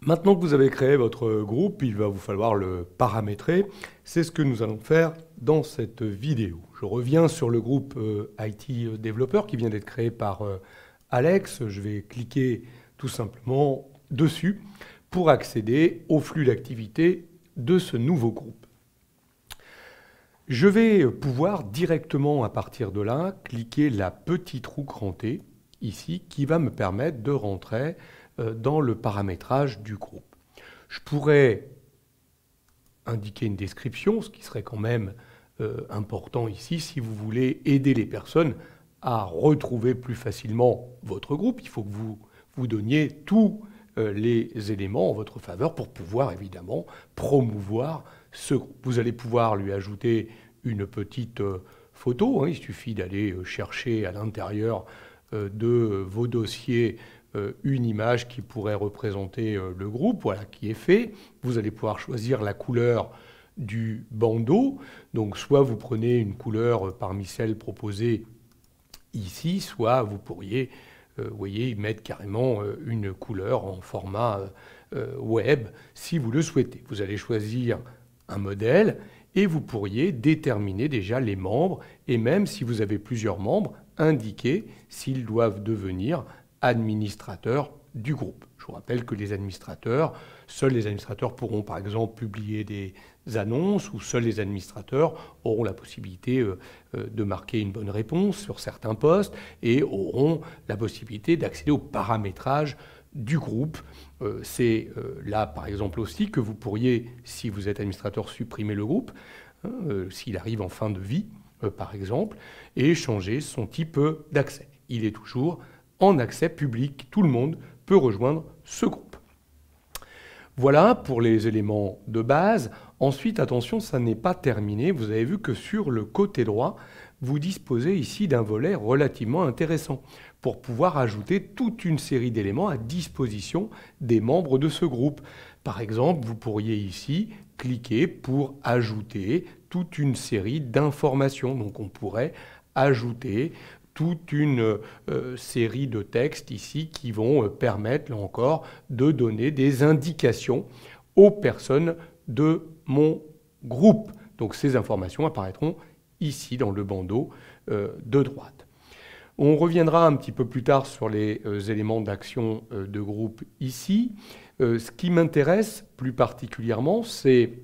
Maintenant que vous avez créé votre groupe, il va vous falloir le paramétrer. C'est ce que nous allons faire dans cette vidéo. Je reviens sur le groupe IT développeur qui vient d'être créé par Alex. Je vais cliquer tout simplement dessus pour accéder au flux d'activité de ce nouveau groupe. Je vais pouvoir directement à partir de là cliquer la petite roue crantée ici qui va me permettre de rentrer dans le paramétrage du groupe. Je pourrais indiquer une description, ce qui serait quand même important ici si vous voulez aider les personnes à retrouver plus facilement votre groupe. Il faut que vous donniez tous les éléments en votre faveur pour pouvoir évidemment promouvoir ce groupe. Vous allez pouvoir lui ajouter une petite photo, il suffit d'aller chercher à l'intérieur de vos dossiers une image qui pourrait représenter le groupe, voilà, qui est fait. Vous allez pouvoir choisir la couleur du bandeau. Donc soit vous prenez une couleur parmi celles proposées ici, soit vous pourriez voyez, mettre carrément une couleur en format web si vous le souhaitez. Vous allez choisir un modèle et vous pourriez déterminer déjà les membres et même si vous avez plusieurs membres, indiquer s'ils doivent devenir administrateurs du groupe. Je vous rappelle que seuls les administrateurs pourront par exemple publier des annonces ou seuls les administrateurs auront la possibilité de marquer une bonne réponse sur certains postes et auront la possibilité d'accéder au paramétrage du groupe. C'est là par exemple aussi que vous pourriez, si vous êtes administrateur, supprimer le groupe, s'il arrive en fin de vie par exemple, et changer son type d'accès. Il est toujours en accès public, tout le monde peut rejoindre ce groupe. Voilà pour les éléments de base. Ensuite, attention, ça n'est pas terminé. Vous avez vu que sur le côté droit, vous disposez ici d'un volet relativement intéressant pour pouvoir ajouter toute une série d'éléments à disposition des membres de ce groupe. Par exemple, vous pourriez ici cliquer pour ajouter toute une série d'informations. Donc on pourrait ajouter toute une série de textes ici qui vont permettre, là encore, de donner des indications aux personnes de mon groupe. Donc ces informations apparaîtront ici dans le bandeau de droite. On reviendra un petit peu plus tard sur les éléments d'action de groupe ici. Ce qui m'intéresse plus particulièrement, c'est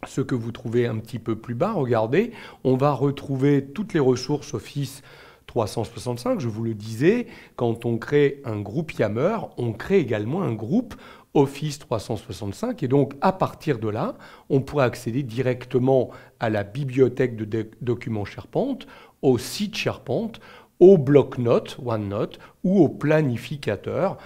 ce que vous trouvez un petit peu plus bas. Regardez, on va retrouver toutes les ressources Office 365, je vous le disais, quand on crée un groupe Yammer, on crée également un groupe Office 365 et donc à partir de là, on pourrait accéder directement à la bibliothèque de documents SharePoint, au site SharePoint, au bloc-notes OneNote ou au planificateur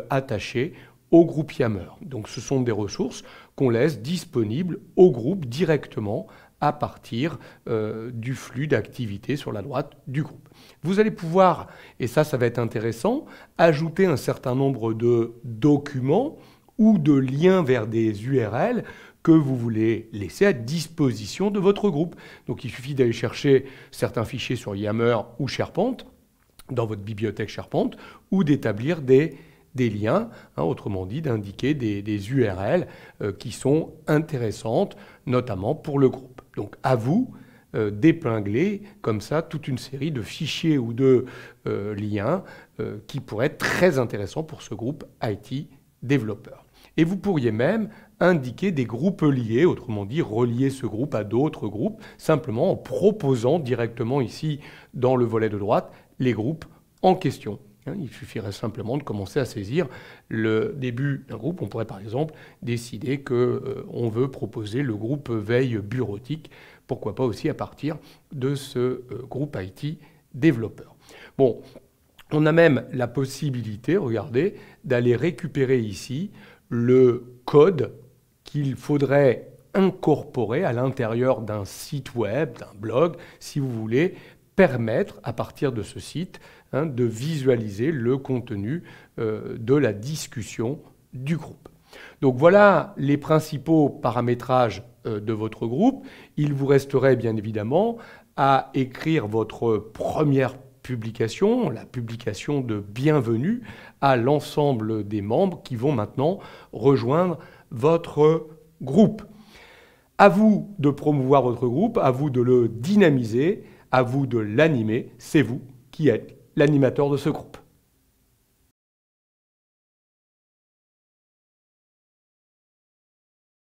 attaché au groupe Yammer. Donc ce sont des ressources qu'on laisse disponibles au groupe directement à partir du flux d'activité sur la droite du groupe. Vous allez pouvoir, et ça va être intéressant, ajouter un certain nombre de documents ou de liens vers des URL que vous voulez laisser à disposition de votre groupe. Donc il suffit d'aller chercher certains fichiers sur Yammer ou SharePoint, dans votre bibliothèque SharePoint, ou d'établir des liens, autrement dit d'indiquer des URL qui sont intéressantes, notamment pour le groupe. Donc à vous d'épingler comme ça toute une série de fichiers ou de liens qui pourraient être très intéressants pour ce groupe IT développeur. Et vous pourriez même indiquer des groupes liés, autrement dit relier ce groupe à d'autres groupes, simplement en proposant directement ici dans le volet de droite les groupes en question. Il suffirait simplement de commencer à saisir le début d'un groupe. On pourrait par exemple décider qu'on veut proposer le groupe veille bureautique, pourquoi pas aussi à partir de ce groupe IT développeur. Bon, on a même la possibilité, regardez, d'aller récupérer ici le code qu'il faudrait incorporer à l'intérieur d'un site web, d'un blog, si vous voulez, permettre à partir de ce site de visualiser le contenu de la discussion du groupe. Donc voilà les principaux paramétrages de votre groupe. Il vous resterait bien évidemment à écrire votre première publication, la publication de bienvenue à l'ensemble des membres qui vont maintenant rejoindre votre groupe. À vous de promouvoir votre groupe, à vous de le dynamiser, à vous de l'animer. C'est vous qui êtes l'animateur de ce groupe.